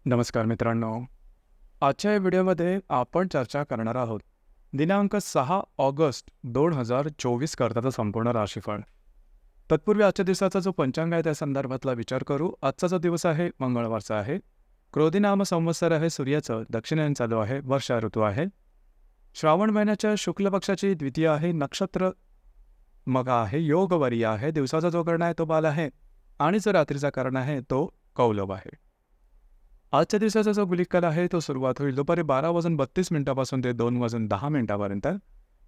नमस्कार मित्रांनो. आजच्या या व्हिडिओमध्ये आपण चर्चा करणार आहोत दिनांक 6 ऑगस्ट 2024 करताचा संपूर्ण राशीफळ. तत्पूर्वी आजच्या दिवसाचा जो पंचांग आहे त्या संदर्भातला विचार करू. आजचा जो दिवस आहे मंगळवारचा आहे. क्रोधी नाम संवत्सर आहे. सूर्याचं दक्षिणायन चालू आहे. वर्षा ऋतू आहे. श्रावण महिन्याच्या शुक्ल पक्षाची द्वितीय आहे. नक्षत्र मघा आहे. योगवरी आहे. दिवसाचा जो कर्ण आहे तो बाल आहे आणि जो रात्रीचा कर्ण आहे तो कौलव आहे. आजच्या दिवसाचा जो गुलिक काल आहे तो सुरुवात होईल दुपारी 12:32 ते 2:10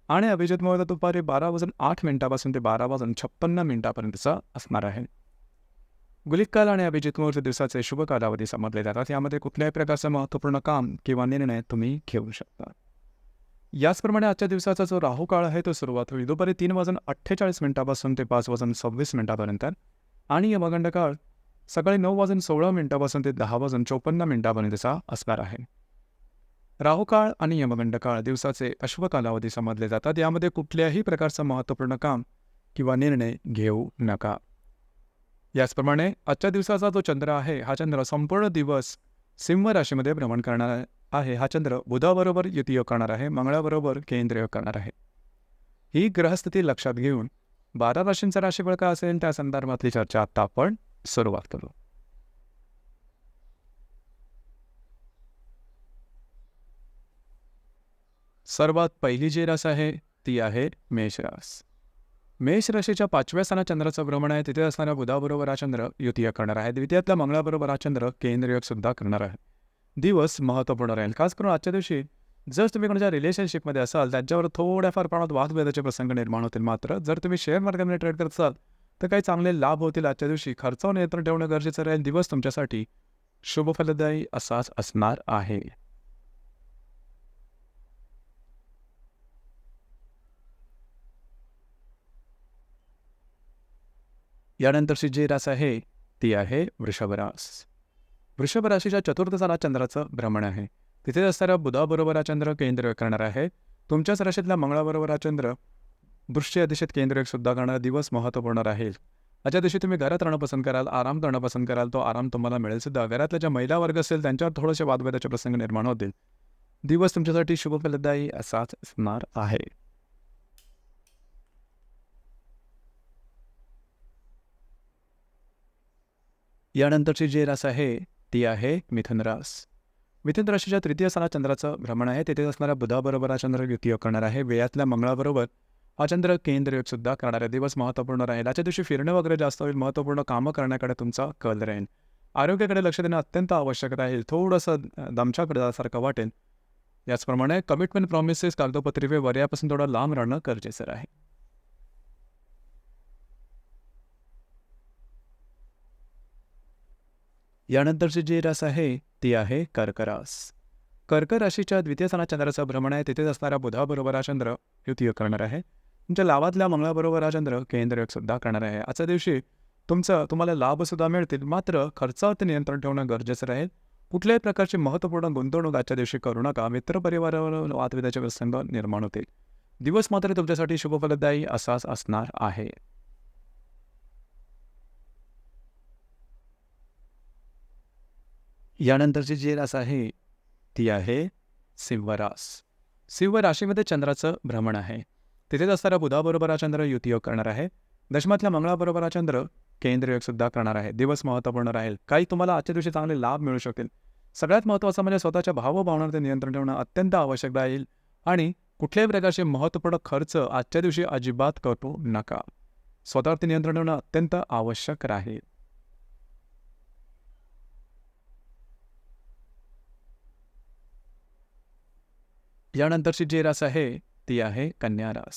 आणि अभिजित मुहूर्त दुपारी 12:08 ते 12:56 असणार आहे. गुलिक काल आणि अभिजित मुहूर्त दिवसाचे शुभ कालावधी समजले जातात. यामध्ये कुठल्याही प्रकारचं महत्त्वपूर्ण काम किंवा निर्णय तुम्ही घेऊ शकता. याचप्रमाणे आजच्या दिवसाचा जो राहू काळ आहे तो सुरुवात होईल दुपारी 3:48 ते 5:26 आणि यमगंड काळ सकाळी 9:16 ते 10:54 असणार आहे. राहू काळ आणि यमगंड काळ दिवसाचे अश्व कालावधी समजले जातात. यामध्ये कुठल्याही प्रकारचं महत्त्वपूर्ण काम किंवा निर्णय घेऊ नका. याचप्रमाणे आजच्या दिवसाचा जो चंद्र आहे हा चंद्र संपूर्ण दिवस सिंह राशीमध्ये भ्रमण करणार आहे. हा चंद्र बुधाबरोबर युतियोग करणार आहे. मंगळाबरोबर केंद्रयोग करणार आहे. ही ग्रहस्थिती लक्षात घेऊन 12 राशींचा राशीफळ काय असेल त्या संदर्भातली चर्चा आता आपण सुरुवात करू. सर्वात पहिली जी रास आहे ती आहे मेष रास. मेष राशीच्या 5व्या स्थानात चंद्राचं भ्रमण आहे. तिथे असणाऱ्या बुधाबरोबर हा चंद्र युतियोग करणार आहे. द्वितीयातल्या मंगळाबरोबर हा चंद्र केंद्रयोग सुद्धा करणार आहे. दिवस महत्त्वपूर्ण राहील. खास करून आजच्या दिवशी जर तुम्ही कोणाच्या रिलेशनशिपमध्ये असाल त्यांच्यावर थोड्याफार प्रमाणात वादविवादाचे प्रसंग निर्माण होतील. मात्र जर तुम्ही शेअर मार्केटमध्ये ट्रेड करत असाल तर काही चांगले लाभ होतील. आजच्या दिवशी खर्चावर नियंत्रण ठेवणं गरजेचं राहील. दिवस तुमच्यासाठी शुभ फलदायी असाच असणार आहे. यानंतरची जी रास आहे ती आहे वृषभ रास. वृषभ राशीच्या चतुर्थ स्थानात चंद्राचं भ्रमण आहे. तिथे असणाऱ्या बुधाबरोबर हा चंद्र केंद्रयोग करणार आहे. तुमच्याच राशीतल्या मंगळाबरोबर हा चंद्र दृश्य दिशेत केंद्रयोग सुद्धा करणारा दिवस महत्त्वपूर्ण राहील. आजच्या दिवशी तुम्ही घरात राहणं पसंत कराल, आराम करणं पसंत कराल. तो आराम तुम्हाला मिळेल सुद्धा. घरातल्या ज्या महिला वर्ग असेल त्यांच्यावर थोडेसे वादविवादाचे प्रसंग निर्माण होतील. दिवस तुमच्यासाठी शुभ फलदायी असाच असणार आहे. यानंतरची जी रास आहे ती आहे मिथुन रास. मिथुन राशीच्या तृतीय स्थानात चंद्राचं भ्रमण आहे. तेथे असणाऱ्या बुधाबरोबर हा चंद्र युतियोग करणार आहे. व्ययातल्या मंगळाबरोबर हा चंद्र केंद्रयोग सुद्धा करणार आहे. दिवस महत्त्वपूर्ण राहील. आजच्या दिवशी फिरणं वगैरे जास्त होईल. महत्त्वपूर्ण कामं करण्याकडे तुमचा कल राहील. आरोग्याकडे लक्ष देणं अत्यंत आवश्यक राहील. थोडंसं दमछाकसारखं वाटेल. याचप्रमाणे कमिटमेंट प्रॉमिसेस कागदोपत्री वर्यापासून थोडं लांब राहणं गरजेचं आहे. यानंतरची जी रास आहे ती आहे कर्क रास. कर्क राशीच्या द्वितीय स्थानात चंद्राचं भ्रमण आहे. तिथेच असणाऱ्या बुधाबरोबर हा चंद्र युतियोग करणार आहे. तुमच्या लाभातल्या मंगळाबरोबर हा चंद्र केंद्रयोग सुद्धा करणार आहे. आजच्या दिवशी तुम्हाला लाभसुद्धा मिळतील. मात्र खर्चावरती नियंत्रण ठेवणं गरजेचं राहील. कुठल्याही प्रकारची महत्त्वपूर्ण गुंतवणूक आजच्या दिवशी करू नका. मित्रपरिवारावर वादविवादाचे प्रसंग निर्माण होतील. दिवस मात्र तुमच्यासाठी शुभफलदायी असाच असणार आहे. यानंतरची जी रास आहे ती आहे सिंह रास. सिंह राशीमध्ये चंद्राचं भ्रमण आहे. तिथेच असणाऱ्या बुधाबरोबर हा चंद्र युतियोग करणार आहे. दशमातल्या मंगळाबरोबर हा चंद्र केंद्रयोग सुद्धा करणार आहे. दिवस महत्त्वपूर्ण राहील. काही तुम्हाला आजच्या दिवशी चांगले लाभ मिळू शकतील. सगळ्यात महत्त्वाचं म्हणजे स्वतःच्या भावभावनांवर नियंत्रण ठेवणं अत्यंत आवश्यक राहील आणि कुठल्याही प्रकारचे महत्त्वपूर्ण खर्च आजच्या दिवशी अजिबात करू नका. स्वतःवरती नियंत्रण ठेवणं अत्यंत आवश्यक राहील. यानंतरची जी रास आहे ती आहे कन्या रास.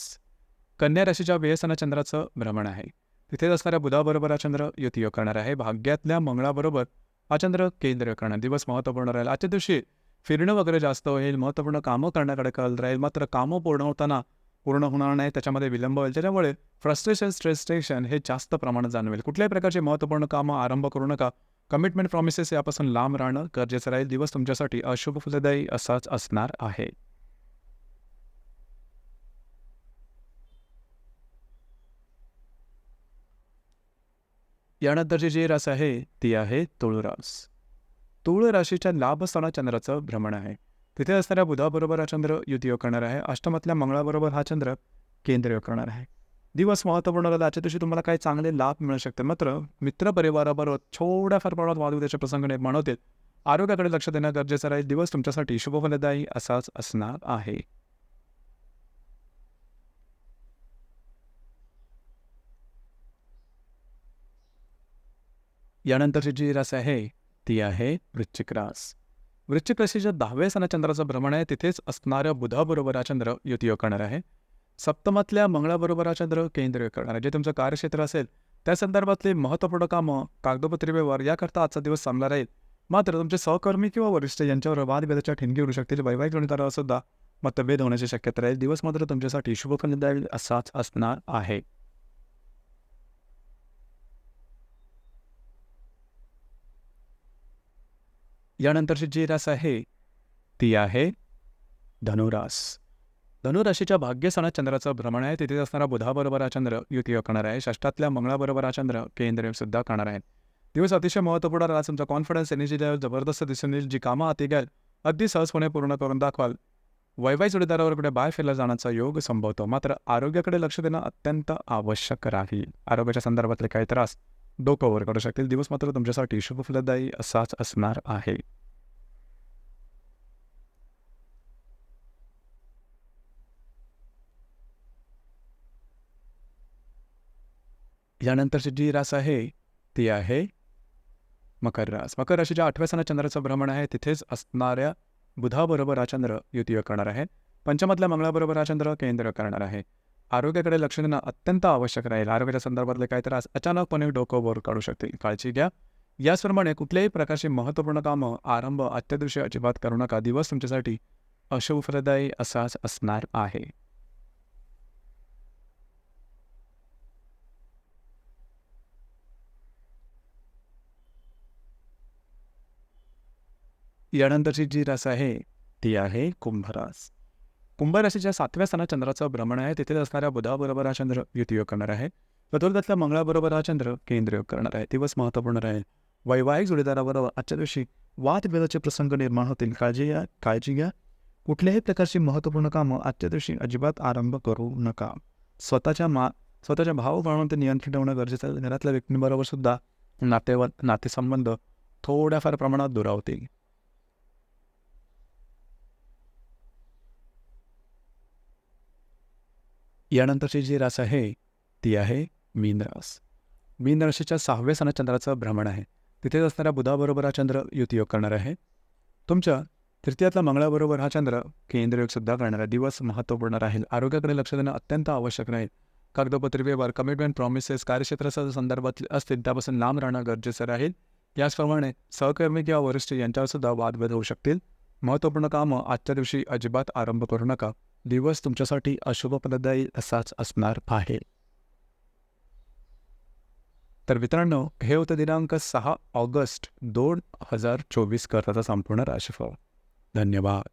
कन्या राशीच्या व्ययस्थानात चंद्राचं भ्रमण आहे. तिथेच असणाऱ्या बुधाबरोबर हा चंद्र युतियोग करणार आहे. भाग्यातल्या मंगळाबरोबर हा चंद्र केंद्र करणार. दिवस महत्त्वपूर्ण राहील. आजच्या दिवशी फिरणं वगैरे जास्त होईल. महत्त्वपूर्ण कामं करण्याकडे कल राहील. मात्र कामं पूर्ण होणार नाही. त्याच्यामध्ये विलंब होईल. त्याच्यामुळे फ्रस्ट्रेशन स्ट्रेस टेन्शन हे जास्त प्रमाणात जाणवेल. कुठल्याही प्रकारचे महत्त्वपूर्ण कामं आरंभ करू नका. कमिटमेंट प्रॉमिसेस यापासून लांब राहणं गरजेचं राहील. दिवस तुमच्यासाठी अशुभ फलदायी असाच असणार आहे. यानंतरची जी रास आहे ती आहे तुळू रास. तूळ राशीच्या लाभस्थानात चंद्राचं भ्रमण आहे. तिथे असणाऱ्या बुधाबरोबर हा चंद्र युती करणार आहे. अष्टमातल्या मंगळाबरोबर हा चंद्र केंद्र करणार आहे. दिवस महत्त्वपूर्ण राहिला. आजच्या दिवशी तुम्हाला काही चांगले लाभ मिळू शकतात. मात्र मित्रपरिवाराबरोबर थोड्याफार प्रमाणात वादविवादाचे प्रसंग निर्माण होतील. आरोग्याकडे लक्ष देणं गरजेचं राहील. दिवस तुमच्यासाठी शुभफलदायी असाच असणार आहे. यानंतरची जी रास आहे ती आहे वृश्चिक रास. वृश्चिक राशीच्या 10व्या स्थानात चंद्राचं भ्रमण आहे. तिथेच असणाऱ्या बुधाबरोबर हा चंद्र युती करणार आहे. सप्तमातल्या मंगळाबरोबर हा चंद्र केंद्रीय करणार आहे. जे तुमचं कार्यक्षेत्र असेल त्या संदर्भातले महत्त्वपूर्ण कामं, कागदोपत्री व्यवहार याकरता आजचा दिवस चांगला राहील. मात्र तुमचे सहकर्मी किंवा वरिष्ठ यांच्यावर वादविवादाच्या ठिणगी उडू शकतील. वैवाहिक जोडीदारावर सुद्धा मतभेद होण्याची शक्यता राहील. दिवस मात्र तुमच्यासाठी शुभफलदायी असाच असणार आहे. यानंतरची जी रास आहे ती आहे धनुरास. धनुराशीच्या भाग्यस्थानात चंद्राचं भ्रमण आहे. तिथे असणारा बुधाबरोबर हा चंद्र युती करणार आहे. षष्ठातल्या मंगळाबरोबर हा चंद्र केंद्र सुद्धा करणार आहे. दिवस अतिशय महत्त्वपूर्ण राहणार. तुमचा कॉन्फिडन्स एनर्जी लेवल जबरदस्त दिसून येईल. जी कामं हाती घ्याल अगदी सहजपणे पूर्ण करून दाखवाल. वैवाहिक जोडीदारावर कुठे बाहेर फिरला जाण्याचा योग संभवतो. मात्र आरोग्याकडे लक्ष देणं अत्यंत आवश्यक राहील. आरोग्याच्या संदर्भातले काही त्रास डोकं वर करू शकतील. दिवस मात्र तुमच्यासाठी शुभफलदायी असाच असणार आहे. यानंतरची जी रास आहे ती आहे मकर रास. मकर राशीच्या 8व्या स्थानात चंद्राचं भ्रमण आहे. तिथेच असणाऱ्या बुधाबरोबर हा चंद्र युती करणार आहे. पंचमातल्या मंगळाबरोबर हा चंद्र केंद्र करणार आहे. आरोग्याकडे लक्ष देणं अत्यंत आवश्यक राहील. आरोग्याच्या संदर्भातले काही त्रास अचानकपणे डोकं वर काढू शकतील. काळजी घ्या. याचप्रमाणे कुठल्याही प्रकारची महत्त्वपूर्ण कामं आरंभ आजच्या दिवशी अजिबात करू नका. दिवस तुमच्यासाठी अशुभफलदायी असाच असणार आहे. यानंतरची जी रास आहे ती आहे कुंभरास. कुंभ राशीच्या 7व्या स्थानात चंद्राचं भ्रमण आहे. तिथे असणाऱ्या बुधाबरोबर हा चंद्र युतीयोग करणार आहे. चतुर्थातल्या मंगळाबरोबर हा चंद्र केंद्रयोग करणार आहे. दिवस महत्त्वपूर्ण राहील. वैवाहिक जोडीदाराबरोबर आजच्या दिवशी वादविवादाचे प्रसंग निर्माण होतील. काळजी घ्या. कुठल्याही प्रकारची महत्त्वपूर्ण कामं आजच्या दिवशी अजिबात आरंभ करू नका. स्वतःच्या भावभावनांवर नियंत्रण ठेवणं गरजेचं आहे. घरातल्या व्यक्तींबरोबर सुद्धा नातेसंबंध थोड्याफार प्रमाणात दुरावतील. यानंतरची जी रास आहे ती आहे मीन रास. मीन राशीच्या 6व्या स्थानात चंद्राचं भ्रमण आहे. तिथेच असणाऱ्या बुधाबरोबर हा चंद्र युतीयोग करणार आहे. तुमच्या तृतीयातल्या मंगळाबरोबर हा चंद्र केंद्रयोग सुद्धा करणार आहे. दिवस महत्त्वपूर्ण राहील. आरोग्याकडे लक्ष देणं अत्यंत आवश्यक राहील. कागदोपत्री व्यवहार, कमिटमेंट, प्रॉमिसेस, कार्यक्षेत्राच्या संदर्भात असतील त्यापासून लांब राहणं गरजेचं राहील. याचप्रमाणे सहकर्मी किंवा वरिष्ठ यांच्यावर सुद्धा वादविवाद होऊ शकतील. महत्त्वपूर्ण कामं आजच्या दिवशी अजिबात आरंभ करू नका. दिवस तुमच्यासाठी अशुभफलदायी असाच असणार आहे. तर मित्रांनो, हे होतं दिनांक 6 ऑगस्ट 2024 करताचा संपूर्ण राशीफळ. धन्यवाद.